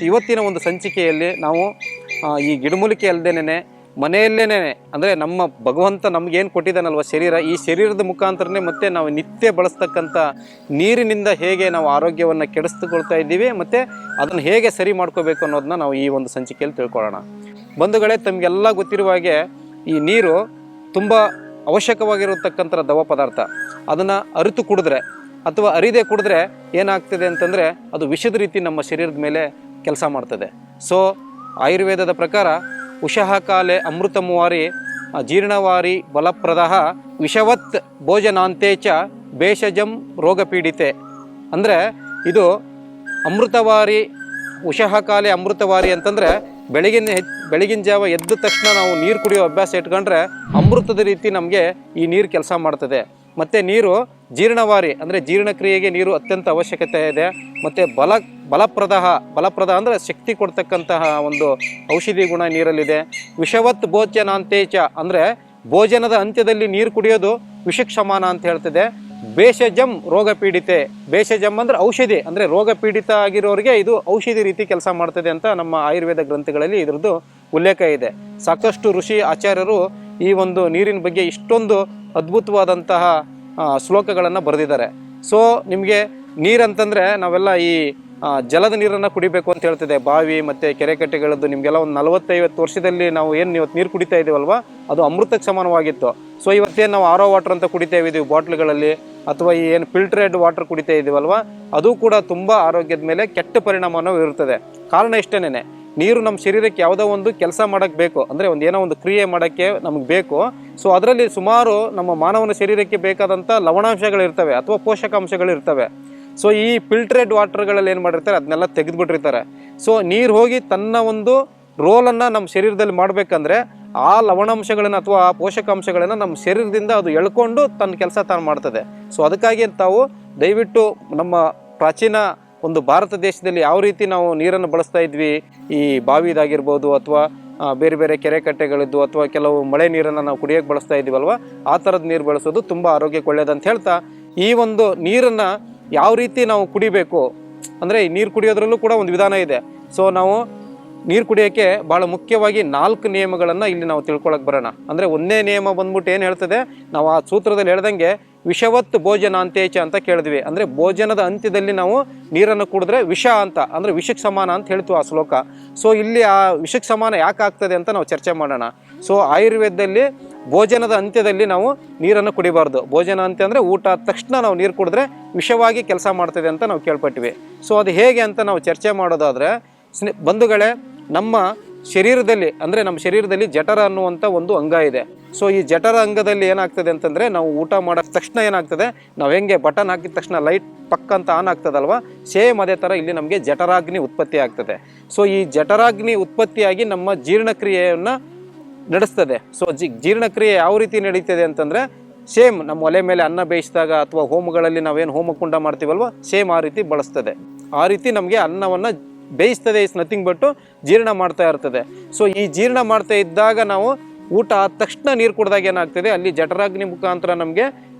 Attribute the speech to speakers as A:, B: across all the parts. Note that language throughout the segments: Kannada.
A: ಇವತ್ತಿನ ಒಂದು ಸಂಚಿಕೆಯಲ್ಲಿ ನಾವು ಈ ಗಿಡಮೂಲಿಕೆ ಅಲ್ಲದೇನೆ ಮನೆಯಲ್ಲೇನೆ ಅಂದರೆ ನಮ್ಮ ಭಗವಂತ ನಮಗೇನು ಕೊಟ್ಟಿದ್ದಾನಲ್ವ ಶರೀರ, ಈ ಶರೀರದ ಮುಖಾಂತರನೇ ಮತ್ತೆ ನಾವು ನಿತ್ಯ ಬಳಸ್ತಕ್ಕಂಥ ನೀರಿನಿಂದ ಹೇಗೆ ನಾವು ಆರೋಗ್ಯವನ್ನು ಕೆಡಿಸ್ಕೊಳ್ತಾ ಇದ್ದೀವಿ ಮತ್ತು ಅದನ್ನು ಹೇಗೆ ಸರಿ ಮಾಡ್ಕೋಬೇಕು ಅನ್ನೋದನ್ನ ನಾವು ಈ ಒಂದು ಸಂಚಿಕೆಯಲ್ಲಿ ತಿಳ್ಕೊಳ್ಳೋಣ. ಬಂಧುಗಳೇ, ತಮಗೆಲ್ಲ ಗೊತ್ತಿರುವ ಹಾಗೆ ಈ ನೀರು ತುಂಬ ಅವಶ್ಯಕವಾಗಿರತಕ್ಕಂಥ ದ್ರವ ಪದಾರ್ಥ. ಅದನ್ನು ಅರಿತು ಕುಡಿದ್ರೆ ಅಥವಾ ಅರಿದೇ ಕುಡಿದ್ರೆ ಏನಾಗ್ತದೆ ಅಂತಂದರೆ ಅದು ವಿಷದ ರೀತಿ ನಮ್ಮ ಶರೀರದ ಮೇಲೆ ಕೆಲಸ ಮಾಡ್ತದೆ. ಸೊ ಆಯುರ್ವೇದದ ಪ್ರಕಾರ ಉಷಃ ಕಾಲೆ ಅಮೃತಮುವಾರಿ ಜೀರ್ಣವಾರಿ ಬಲಪ್ರದಃ ವಿಷವತ್ ಭೋಜನಾಂತೆ ಚ ಭೇಷಜಂ ರೋಗಪೀಡಿತೆ. ಅಂದರೆ ಇದು ಅಮೃತವಾರಿ, ಉಷಃ ಕಾಲೆ ಅಮೃತವಾರಿ ಅಂತಂದರೆ ಬೆಳಗಿನ ಜಾವ ಎದ್ದ ತಕ್ಷಣ ನಾವು ನೀರು ಕುಡಿಯೋ ಅಭ್ಯಾಸ ಇಟ್ಕೊಂಡ್ರೆ ಅಮೃತದ ರೀತಿ ನಮಗೆ ಈ ನೀರು ಕೆಲಸ ಮಾಡ್ತದೆ. ಮತ್ತು ನೀರು ಜೀರ್ಣವಾರಿ ಅಂದರೆ ಜೀರ್ಣಕ್ರಿಯೆಗೆ ನೀರು ಅತ್ಯಂತ ಅವಶ್ಯಕತೆ ಇದೆ. ಮತ್ತು ಬಲಪ್ರದ ಅಂದರೆ ಶಕ್ತಿ ಕೊಡ್ತಕ್ಕಂತಹ ಒಂದು ಔಷಧಿ ಗುಣ ನೀರಲ್ಲಿದೆ. ವಿಷವತ್ ಭೋಜನಾಂತೇಚ ಅಂದರೆ ಭೋಜನದ ಅಂತ್ಯದಲ್ಲಿ ನೀರು ಕುಡಿಯೋದು ವಿಷಕ್ಕೆ ಸಮಾನ ಅಂತ ಹೇಳ್ತದೆ. ಭೇಷಜಂ ರೋಗ ಪೀಡಿತೆ, ಭೇಷಜಂ ಅಂದರೆ ಔಷಧಿ, ಅಂದರೆ ರೋಗ ಪೀಡಿತ ಆಗಿರೋರಿಗೆ ಇದು ಔಷಧಿ ರೀತಿ ಕೆಲಸ ಮಾಡ್ತದೆ ಅಂತ ನಮ್ಮ ಆಯುರ್ವೇದ ಗ್ರಂಥಗಳಲ್ಲಿ ಇದರದ್ದು ಉಲ್ಲೇಖ ಇದೆ. ಸಾಕಷ್ಟು ಋಷಿ ಆಚಾರ್ಯರು ಈ ಒಂದು ನೀರಿನ ಬಗ್ಗೆ ಇಷ್ಟೊಂದು ಅದ್ಭುತವಾದಂತಹ ಶ್ಲೋಕಗಳನ್ನು ಬರೆದಿದ್ದಾರೆ. ಸೊ ನಿಮಗೆ ನೀರಂತಂದರೆ ನಾವೆಲ್ಲ ಈ ಜಲದ ನೀರನ್ನು ಕುಡಿಬೇಕು ಅಂತ ಹೇಳ್ತಿದೆ. ಬಾವಿ ಮತ್ತು ಕೆರೆ ಕಟ್ಟೆಗಳದ್ದು ನಿಮಗೆಲ್ಲ ಒಂದು 40-50 ವರ್ಷದಲ್ಲಿ ನಾವು ಏನು ಇವತ್ತು ನೀರು ಕುಡಿತಾ ಇದ್ದೀವಲ್ವ, ಅದು ಅಮೃತಕ್ಕೆ ಸಮಾನವಾಗಿತ್ತು. ಸೊ ಇವತ್ತೇನು ನಾವು ಆರ್ ಒ ವಾಟರ್ ಅಂತ ಕುಡಿತಾ ಇದ್ದೀವಿ ಬಾಟ್ಲ್ಗಳಲ್ಲಿ, ಅಥವಾ ಈ ಏನು ಫಿಲ್ಟ್ರೇಡ್ ವಾಟರ್ ಕುಡಿತಾ ಇದ್ದೀವಲ್ವ, ಅದು ಕೂಡ ತುಂಬ ಆರೋಗ್ಯದ ಮೇಲೆ ಕೆಟ್ಟ ಪರಿಣಾಮವನ್ನು ಬೀರುತ್ತದೆ. ಕಾರಣ ಇಷ್ಟೇನೆ, ನೀರು ನಮ್ಮ ಶರೀರಕ್ಕೆ ಯಾವುದೋ ಒಂದು ಕೆಲಸ ಮಾಡೋಕ್ಕೆ ಬೇಕು, ಅಂದರೆ ಏನೋ ಒಂದು ಕ್ರಿಯೆ ಮಾಡೋಕ್ಕೆ ನಮಗೆ ಬೇಕು. ಸೊ ಅದರಲ್ಲಿ ಸುಮಾರು ನಮ್ಮ ಮಾನವನ ಶರೀರಕ್ಕೆ ಬೇಕಾದಂಥ ಲವಣಾಂಶಗಳಿರ್ತವೆ ಅಥವಾ ಪೋಷಕಾಂಶಗಳಿರ್ತವೆ. ಸೊ ಈ ಫಿಲ್ಟ್ರೇಡ್ ವಾಟರ್ಗಳಲ್ಲಿ ಏನು ಮಾಡಿರ್ತಾರೆ, ಅದನ್ನೆಲ್ಲ ತೆಗೆದುಬಿಟ್ಟಿರ್ತಾರೆ. ಸೊ ನೀರು ಹೋಗಿ ತನ್ನ ಒಂದು ರೋಲನ್ನು ನಮ್ಮ ಶರೀರದಲ್ಲಿ ಮಾಡಬೇಕಂದ್ರೆ ಆ ಲವಣಾಂಶಗಳನ್ನು ಅಥವಾ ಆ ಪೋಷಕಾಂಶಗಳನ್ನು ನಮ್ಮ ಶರೀರದಿಂದ ಅದು ಎಳ್ಕೊಂಡು ತನ್ನ ಕೆಲಸ ತಾನು ಮಾಡ್ತದೆ. ಸೊ ಅದಕ್ಕಾಗಿ ತಾವು ದಯವಿಟ್ಟು ನಮ್ಮ ಪ್ರಾಚೀನ ಒಂದು ಭಾರತ ದೇಶದಲ್ಲಿ ಯಾವ ರೀತಿ ನಾವು ನೀರನ್ನು ಬಳಸ್ತಾ ಇದ್ವಿ, ಈ ಬಾವಿದಾಗಿರ್ಬೋದು ಅಥವಾ ಬೇರೆ ಬೇರೆ ಕೆರೆ ಕಟ್ಟೆಗಳಿದ್ದು ಅಥವಾ ಕೆಲವು ಮಳೆ ನೀರನ್ನು ನಾವು ಕುಡಿಯೋಕ್ಕೆ ಬಳಸ್ತಾ ಇದ್ದೀವಲ್ವ, ಆ ಥರದ ನೀರು ಬಳಸೋದು ತುಂಬ ಆರೋಗ್ಯಕ್ಕೆ ಒಳ್ಳೆಯದಂತ ಹೇಳ್ತಾ, ಈ ಒಂದು ನೀರನ್ನು ಯಾವ ರೀತಿ ನಾವು ಕುಡಿಬೇಕು ಅಂದರೆ ಈ ನೀರು ಕುಡಿಯೋದ್ರಲ್ಲೂ ಕೂಡ ಒಂದು ವಿಧಾನ ಇದೆ. ಸೊ ನಾವು ನೀರು ಕುಡಿಯೋಕ್ಕೆ ಭಾಳ ಮುಖ್ಯವಾಗಿ 4 ನಿಯಮಗಳನ್ನು ಇಲ್ಲಿ ನಾವು ತಿಳ್ಕೊಳಕ್ಕೆ ಬರೋಣ. ಅಂದರೆ 1ನೇ ನಿಯಮ ಬಂದ್ಬಿಟ್ಟು ಏನು ಹೇಳ್ತದೆ, ನಾವು ಆ ಸೂತ್ರದಲ್ಲಿ ಹೇಳ್ದಂಗೆ ವಿಷವತ್ ಭೋಜನಾಂತೇಚ ಅಂತ ಕೇಳಿದ್ವಿ. ಅಂದರೆ ಭೋಜನದ ಅಂತ್ಯದಲ್ಲಿ ನಾವು ನೀರನ್ನು ಕುಡಿದ್ರೆ ವಿಷ ಅಂತ, ಅಂದರೆ ವಿಷಕ್ಕೆ ಸಮಾನ ಅಂತ ಹೇಳ್ತು ಆ ಶ್ಲೋಕ. ಸೊ ಇಲ್ಲಿ ಆ ವಿಷಕ್ಕೆ ಸಮಾನ ಯಾಕೆ ಆಗ್ತದೆ ಅಂತ ನಾವು ಚರ್ಚೆ ಮಾಡೋಣ. ಸೊ ಆಯುರ್ವೇದದಲ್ಲಿ ಭೋಜನದ ಅಂತ್ಯದಲ್ಲಿ ನಾವು ನೀರನ್ನು ಕುಡಿಬಾರ್ದು. ಭೋಜನ ಅಂತ್ಯ ಅಂದರೆ ಊಟ ಆದ ತಕ್ಷಣ ನಾವು ನೀರು ಕುಡಿದ್ರೆ ವಿಷವಾಗಿ ಕೆಲಸ ಮಾಡ್ತದೆ ಅಂತ ನಾವು ಕೇಳ್ಪಟ್ಟಿವಿ. ಸೊ ಅದು ಹೇಗೆ ಅಂತ ನಾವು ಚರ್ಚೆ ಮಾಡೋದಾದರೆ, ಬಂಧುಗಳೇ, ನಮ್ಮ ಶರೀರದಲ್ಲಿ ಅಂದರೆ ನಮ್ಮ ಶರೀರದಲ್ಲಿ ಜಠರ ಅನ್ನುವಂಥ ಒಂದು ಅಂಗ ಇದೆ. ಸೊ ಈ ಜಠರ ಅಂಗದಲ್ಲಿ ಏನಾಗ್ತದೆ ಅಂತಂದರೆ, ನಾವು ಊಟ ಮಾಡಿದ ತಕ್ಷಣ ಏನಾಗ್ತದೆ, ನಾವು ಹೆಂಗೆ ಬಟನ್ ಹಾಕಿದ ತಕ್ಷಣ ಲೈಟ್ ಪಕ್ಕಂತ ಆನ್ ಆಗ್ತದಲ್ವ, ಸೇಮ್ ಅದೇ ಥರ ಇಲ್ಲಿ ನಮಗೆ ಜಠರಾಗ್ನಿ ಉತ್ಪತ್ತಿ ಆಗ್ತದೆ. ಸೊ ಈ ಜಠರಾಗ್ನಿ ಉತ್ಪತ್ತಿಯಾಗಿ ನಮ್ಮ ಜೀರ್ಣಕ್ರಿಯೆಯನ್ನು ನಡೆಸ್ತದೆ. ಸೊ ಜೀರ್ಣಕ್ರಿಯೆ ಯಾವ ರೀತಿ ನಡೀತದೆ ಅಂತಂದರೆ, ಸೇಮ್ ನಮ್ಮ ಒಲೆ ಮೇಲೆ ಅನ್ನ ಬೇಯಿಸಿದಾಗ ಅಥವಾ ಹೋಮಗಳಲ್ಲಿ ನಾವೇನು ಹೋಮಕುಂಡ ಮಾಡ್ತೀವಲ್ವ, ಸೇಮ್ ಆ ರೀತಿ ಬಳಸ್ತದೆ. ಆ ರೀತಿ ನಮಗೆ ಅನ್ನವನ್ನು ಬೇಯಿಸ್ತದೆ. ಇಸ್ ನಥಿಂಗ್ ಬಟ್ಟು ಜೀರ್ಣ ಮಾಡ್ತಾ ಇರ್ತದೆ. ಸೊ ಈ ಜೀರ್ಣ ಮಾಡ್ತಾ ಇದ್ದಾಗ ನಾವು ಊಟ ಆದ ತಕ್ಷಣ ನೀರು ಕುಡಿದಾಗ ಏನಾಗ್ತದೆ, ಅಲ್ಲಿ ಜಠರಾಗ್ನಿ ಮುಖಾಂತರ ನಮಗೆ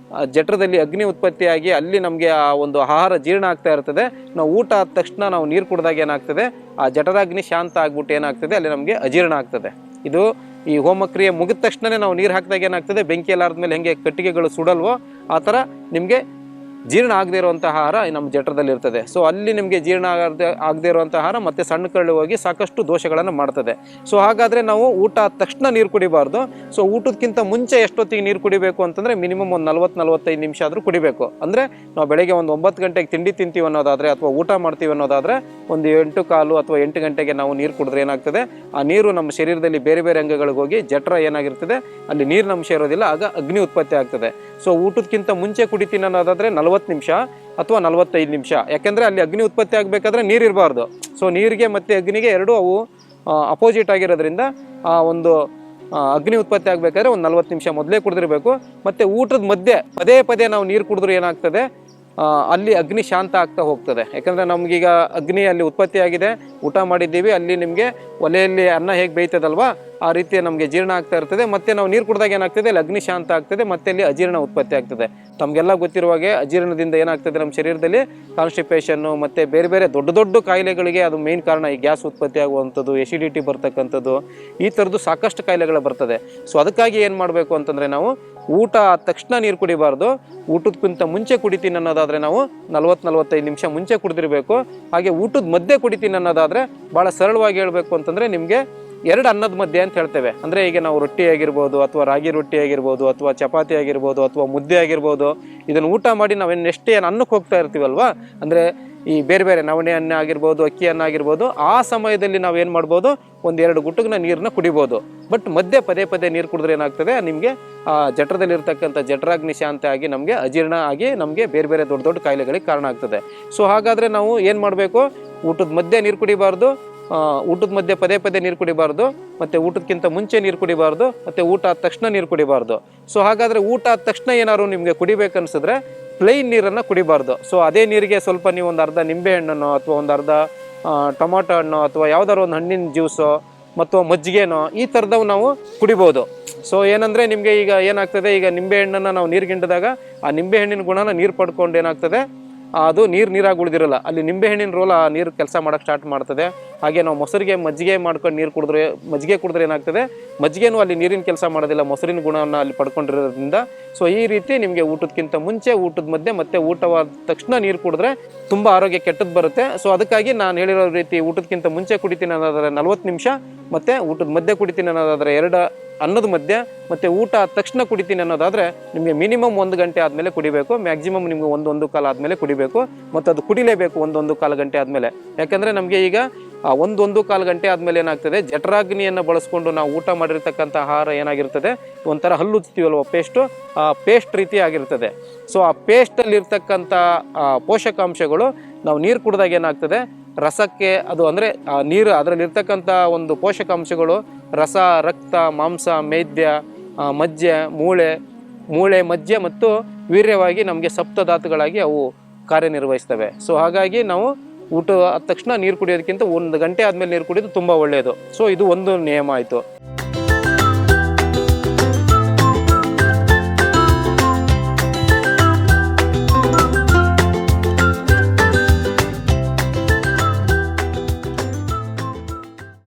A: ಜಠರದಲ್ಲಿ ಅಗ್ನಿ ಉತ್ಪತ್ತಿಯಾಗಿ ಅಲ್ಲಿ ನಮಗೆ ಆ ಒಂದು ಆಹಾರ ಜೀರ್ಣ ಆಗ್ತಾ ಇರ್ತದೆ. ನಾವು ಊಟ ಆದ ತಕ್ಷಣ ನಾವು ನೀರು ಕುಡಿದಾಗ ಏನಾಗ್ತದೆ, ಆ ಜಠರಾಗ್ನಿ ಶಾಂತ ಆಗ್ಬಿಟ್ಟು ಏನಾಗ್ತದೆ, ಅಲ್ಲಿ ನಮಗೆ ಅಜೀರ್ಣ ಆಗ್ತದೆ. ಇದು ಈ ಹೋಮಕ್ರಿಯೆ ಮುಗಿದ ತಕ್ಷಣವೇ ನಾವು ನೀರು ಹಾಕಿದಾಗ ಏನಾಗ್ತದೆ, ಬೆಂಕಿ ಎಲ್ಲಾರದ ಮೇಲೆ ಹೆಂಗೆ ಕಟ್ಟಿಗೆಗಳು ಸುಡಲ್ವೋ ಆ ಥರ ನಿಮಗೆ ಜೀರ್ಣ ಆಗದೇ ಇರುವಂಥ ಆಹಾರ ನಮ್ಮ ಜಠರದಲ್ಲಿ ಇರ್ತದೆ. ಸೊ ಅಲ್ಲಿ ನಿಮಗೆ ಜೀರ್ಣ ಆಗದೇ ಇರುವಂಥ ಆಹಾರ ಮತ್ತು ಸಣ್ಣ ಕರಳು ಹೋಗಿ ಸಾಕಷ್ಟು ದೋಷಗಳನ್ನು ಮಾಡ್ತದೆ. ಸೊ ಹಾಗಾದರೆ ನಾವು ಊಟ ಆದ ತಕ್ಷಣ ನೀರು ಕುಡಿಬಾರ್ದು. ಸೊ ಊಟಕ್ಕಿಂತ ಮುಂಚೆ ಎಷ್ಟೊತ್ತಿಗೆ ನೀರು ಕುಡಿಬೇಕು ಅಂತಂದರೆ ಮಿನಿಮಮ್ ಒಂದು 40-45 ನಿಮಿಷ ಆದರೂ ಕುಡಿಬೇಕು. ಅಂದರೆ ನಾವು ಬೆಳಗ್ಗೆ ಒಂದು 9 ಗಂಟೆಗೆ ತಿಂಡಿ ತಿಂತೀವಿ ಅನ್ನೋದಾದರೆ ಅಥವಾ ಊಟ ಮಾಡ್ತೀವಿ ಅನ್ನೋದಾದರೆ ಒಂದು 8:15 ಅಥವಾ 8 ಗಂಟೆಗೆ ನಾವು ನೀರು ಕುಡಿದ್ರೆ ಏನಾಗ್ತದೆ, ಆ ನೀರು ನಮ್ಮ ಶರೀರದಲ್ಲಿ ಬೇರೆ ಬೇರೆ ಅಂಗಗಳಿಗೆ ಹೋಗಿ ಜಠರ ಏನಾಗಿರ್ತದೆ, ಅಲ್ಲಿ ನೀರಿನ ಅಂಶ ಇರೋದಿಲ್ಲ, ಆಗ ಅಗ್ನಿ ಉತ್ಪತ್ತಿ ಆಗ್ತದೆ. ಸೊ ಊಟಕ್ಕಿಂತ ಮುಂಚೆ ಕುಡಿತೀನಿ ಅನ್ನೋದಾದರೆ 40 ನಿಮಿಷ ಅಥವಾ 45 ನಿಮಿಷ. ಯಾಕೆಂದರೆ ಅಲ್ಲಿ ಅಗ್ನಿ ಉತ್ಪತ್ತಿ ಆಗಬೇಕಾದ್ರೆ ನೀರು ಇರಬಾರ್ದು. ಸೊ ನೀರಿಗೆ ಮತ್ತು ಅಗ್ನಿಗೆ ಎರಡೂ ಅವು ಅಪೋಸಿಟ್ ಆಗಿರೋದ್ರಿಂದ ಆ ಒಂದು ಅಗ್ನಿ ಉತ್ಪತ್ತಿ ಆಗಬೇಕಾದ್ರೆ ಒಂದು 40 ನಿಮಿಷ ಮೊದಲೇ ಕುಡಿದಿರಬೇಕು. ಮತ್ತು ಊಟದ ಮಧ್ಯೆ ಪದೇ ಪದೇ ನಾವು ನೀರು ಕುಡಿದ್ರೆ ಏನಾಗ್ತದೆ, ಅಲ್ಲಿ ಅಗ್ನಿ ಶಾಂತ ಆಗ್ತಾ ಹೋಗ್ತದೆ. ಯಾಕಂದರೆ ನಮಗೀಗ ಅಗ್ನಿ ಅಲ್ಲಿ ಉತ್ಪತ್ತಿಯಾಗಿದೆ, ಊಟ ಮಾಡಿದ್ದೀವಿ, ಅಲ್ಲಿ ನಿಮಗೆ ಒಲೆಯಲ್ಲಿ ಅನ್ನ ಹೇಗೆ ಬೇಯ್ತದಲ್ವಾ ಆ ರೀತಿ ನಮಗೆ ಜೀರ್ಣ ಆಗ್ತಾ ಇರ್ತದೆ. ಮತ್ತು ನಾವು ನೀರು ಕುಡಿದಾಗ ಏನಾಗ್ತದೆ, ಅಲ್ಲಿ ಅಗ್ನಿ ಶಾಂತ ಆಗ್ತದೆ, ಮತ್ತೆ ಅಲ್ಲಿ ಅಜೀರ್ಣ ಉತ್ಪತ್ತಿ ಆಗ್ತದೆ. ತಮಗೆಲ್ಲ ಗೊತ್ತಿರುವ ಹಾಗೆ ಅಜೀರ್ಣದಿಂದ ಏನಾಗ್ತದೆ ನಮ್ಮ ಶರೀರದಲ್ಲಿ ಕಾನ್ಸ್ಟಿಪೇಷನ್ನು ಮತ್ತು ಬೇರೆ ಬೇರೆ ದೊಡ್ಡ ದೊಡ್ಡ ಕಾಯಿಲೆಗಳಿಗೆ ಅದು ಮೇನ್ ಕಾರಣ. ಈ ಗ್ಯಾಸ್ ಉತ್ಪತ್ತಿ ಆಗುವಂಥದ್ದು, ಎಸಿಡಿಟಿ ಬರ್ತಕ್ಕಂಥದ್ದು, ಈ ಥರದ್ದು ಸಾಕಷ್ಟು ಕಾಯಿಲೆಗಳು ಬರ್ತದೆ. ಸೊ ಅದಕ್ಕಾಗಿ ಏನು ಮಾಡಬೇಕು ಅಂತಂದರೆ ನಾವು ಊಟ ಆದ ತಕ್ಷಣ ನೀರು ಕುಡಿಬಾರ್ದು. ಊಟಕ್ಕಿಂತ ಮುಂಚೆ ಕುಡಿತೀನಿ ಅನ್ನೋದಾದರೆ ನಾವು 40-45 ನಿಮಿಷ ಮುಂಚೆ ಕುಡಿದಿರಬೇಕು. ಹಾಗೆ ಊಟದ ಮಧ್ಯೆ ಕುಡಿತೀನಿ ಅನ್ನೋದಾದರೆ ಭಾಳ ಸರಳವಾಗಿ ಹೇಳಬೇಕು ಅಂತಂದರೆ ನಿಮಗೆ 2 ಅನ್ನದ ಮಧ್ಯೆ ಅಂತ ಹೇಳ್ತೇವೆ. ಅಂದರೆ ಈಗ ನಾವು ರೊಟ್ಟಿ ಆಗಿರ್ಬೋದು, ಅಥವಾ ರಾಗಿ ರೊಟ್ಟಿ ಆಗಿರ್ಬೋದು, ಅಥವಾ ಚಪಾತಿ ಆಗಿರ್ಬೋದು, ಅಥವಾ ಮುದ್ದೆ ಆಗಿರ್ಬೋದು, ಇದನ್ನು ಊಟ ಮಾಡಿ ನಾವೇನು ನೆಕ್ಸ್ಟ್ ಏನು ಅನ್ನಕ್ಕೆ ಹೋಗ್ತಾ ಇರ್ತೀವಲ್ವ, ಅಂದರೆ ಈ ಬೇರೆ ಬೇರೆ ನವಣೆ ಅನ್ನ ಆಗಿರ್ಬೋದು, ಅಕ್ಕಿ ಅನ್ನ ಆಗಿರ್ಬೋದು, ಆ ಸಮಯದಲ್ಲಿ ನಾವು ಏನು ಮಾಡ್ಬೋದು, 1-2 ಗುಟುಕನ ನೀರನ್ನ ಕುಡಿಬೋದು. ಬಟ್ ಮಧ್ಯೆ ಪದೇ ಪದೇ ನೀರು ಕುಡಿದ್ರೆ ಏನಾಗ್ತದೆ, ನಿಮಗೆ ಆ ಜಠರದಲ್ಲಿರ್ತಕ್ಕಂಥ ಜಠರಾಗ್ನಿ ಶಾಂತ ಆಗಿ ನಮಗೆ ಅಜೀರ್ಣ ಆಗಿ ನಮಗೆ ಬೇರೆ ಬೇರೆ ದೊಡ್ಡ ದೊಡ್ಡ ಕಾಯಿಲೆಗಳಿಗೆ ಕಾರಣ ಆಗ್ತದೆ. ಸೊ ಹಾಗಾದರೆ ನಾವು ಏನು ಮಾಡಬೇಕು, ಊಟದ ಮಧ್ಯೆ ನೀರು ಕುಡಿಬಾರ್ದು, ಊಟದ ಮಧ್ಯೆ ಪದೇ ಪದೇ ನೀರು ಕುಡಿಬಾರ್ದು, ಮತ್ತು ಊಟಕ್ಕಿಂತ ಮುಂಚೆ ನೀರು ಕುಡಿಬಾರ್ದು, ಮತ್ತು ಊಟ ಆದ ತಕ್ಷಣ ನೀರು ಕುಡಿಬಾರ್ದು. ಸೊ ಹಾಗಾದರೆ ಊಟ ಆದ ತಕ್ಷಣ ಏನಾದ್ರು ನಿಮಗೆ ಕುಡಿಬೇಕನ್ಸಿದ್ರೆ ಪ್ಲೈನ್ ನೀರನ್ನು ಕುಡಿಬಾರ್ದು. ಸೊ ಅದೇ ನೀರಿಗೆ ಸ್ವಲ್ಪ ನೀವು ಒಂದು ಅರ್ಧ ನಿಂಬೆ ಹಣ್ಣನ್ನು, ಅಥವಾ ಒಂದು ಅರ್ಧ ಟೊಮಾಟೊ ಹಣ್ಣು, ಅಥವಾ ಯಾವ್ದಾದ್ರು ಒಂದು ಹಣ್ಣಿನ ಜ್ಯೂಸು ಮತ್ತು ಮಜ್ಜಿಗೆನೋ, ಈ ಥರದವು ನಾವು ಕುಡಿಬೋದು. ಸೊ ಏನಂದರೆ ನಿಮಗೆ ಈಗ ಏನಾಗ್ತದೆ, ಈಗ ನಿಂಬೆ ಹಣ್ಣನ್ನು ನಾವು ನೀರಿಗೆ ಹಿಂಡಿದಾಗ ಆ ನಿಂಬೆ ಹಣ್ಣಿನ ಗುಣನ ನೀರು ಪಡ್ಕೊಂಡು ಏನಾಗ್ತದೆ, ಅದು ನೀರಾಗಿ ಉಳಿದಿರಲ್ಲ, ಅಲ್ಲಿ ನಿಂಬೆಹಣ್ಣಿನ ರೋಲ್ ಆ ನೀರು ಕೆಲಸ ಮಾಡೋಕ್ಕೆ ಸ್ಟಾರ್ಟ್ ಮಾಡ್ತದೆ. ಹಾಗೆ ನಾವು ಮೊಸರಿಗೆ ಮಜ್ಜಿಗೆ ಮಾಡ್ಕೊಂಡು ನೀರು ಕುಡಿದ್ರೆ, ಮಜ್ಜಿಗೆ ಕುಡಿದ್ರೆ ಏನಾಗ್ತದೆ, ಮಜ್ಜಿಗೆನೂ ಅಲ್ಲಿ ನೀರಿನ ಕೆಲಸ ಮಾಡೋದಿಲ್ಲ, ಮೊಸರಿನ ಗುಣವನ್ನು ಅಲ್ಲಿ ಪಡ್ಕೊಂಡಿರೋದ್ರಿಂದ. ಸೊ ಈ ರೀತಿ ನಿಮಗೆ ಊಟಕ್ಕಿಂತ ಮುಂಚೆ, ಊಟದ ಮಧ್ಯೆ, ಮತ್ತು ಊಟವಾದ ತಕ್ಷಣ ನೀರು ಕುಡಿದ್ರೆ ತುಂಬ ಆರೋಗ್ಯ ಕೆಟ್ಟದ್ದು ಬರುತ್ತೆ. ಸೊ ಅದಕ್ಕಾಗಿ ನಾನು ಹೇಳಿರೋ ರೀತಿ ಊಟಕ್ಕಿಂತ ಮುಂಚೆ ಕುಡಿತೀನಿ ಅನ್ನೋದಾದರೆ 40 ನಿಮಿಷ, ಮತ್ತು ಊಟದ ಮಧ್ಯೆ ಕುಡಿತೀನಿ ಅನ್ನೋದಾದರೆ 2 ಅನ್ನದ ಮಧ್ಯೆ, ಮತ್ತು ಊಟ ಆದ ತಕ್ಷಣ ಕುಡಿತೀನಿ ಅನ್ನೋದಾದರೆ ನಿಮಗೆ ಮಿನಿಮಮ್ 1 ಗಂಟೆ ಆದಮೇಲೆ ಕುಡಿಬೇಕು. ಮ್ಯಾಕ್ಸಿಮಮ್ ನಿಮಗೆ 1 ಕಾಲ ಆದಮೇಲೆ ಕುಡಿಬೇಕು, ಮತ್ತು ಅದು ಕುಡಿಲೇಬೇಕು 1 ಕಾಲು ಗಂಟೆ ಆದಮೇಲೆ. ಯಾಕಂದರೆ ನಮಗೆ ಈಗ 1 ಕಾಲು ಗಂಟೆ ಆದಮೇಲೆ ಏನಾಗ್ತದೆ, ಜಠರಾಗ್ನಿಯನ್ನು ಬಳಸ್ಕೊಂಡು ನಾವು ಊಟ ಮಾಡಿರ್ತಕ್ಕಂಥ ಆಹಾರ ಏನಾಗಿರ್ತದೆ, ಒಂಥರ ಹಲ್ಲುತ್ತೀವಲ್ವ ಪೇಸ್ಟು, ಆ ಪೇಸ್ಟ್ ರೀತಿ ಆಗಿರ್ತದೆ. ಸೊ ಆ ಪೇಸ್ಟಲ್ಲಿರ್ತಕ್ಕಂಥ ಪೋಷಕಾಂಶಗಳು ನಾವು ನೀರು ಕುಡಿದಾಗ ಏನಾಗ್ತದೆ, ರಸಕ್ಕೆ ಅದು ಅಂದರೆ ನೀರು ಅದರಲ್ಲಿರ್ತಕ್ಕಂಥ ಒಂದು ಪೋಷಕಾಂಶಗಳು ರಸ, ರಕ್ತ, ಮಾಂಸ, ಮೇದ್ಯ, ಮಜ್ಜೆ, ಮೂಳೆ, ಮಜ್ಜೆ ಮತ್ತು ವೀರ್ಯವಾಗಿ ನಮಗೆ ಸಪ್ತಧಾತುಗಳಾಗಿ ಅವು ಕಾರ್ಯನಿರ್ವಹಿಸ್ತವೆ. ಸೊ ಹಾಗಾಗಿ ನಾವು ಊಟ ಆದ ತಕ್ಷಣ ನೀರು ಕುಡಿಯೋದಕ್ಕಿಂತ 1 ಗಂಟೆ ಆದಮೇಲೆ ನೀರು ಕುಡಿಯೋದು ತುಂಬ ಒಳ್ಳೆಯದು. ಸೊ ಇದು ಒಂದು ನಿಯಮ ಆಯಿತು.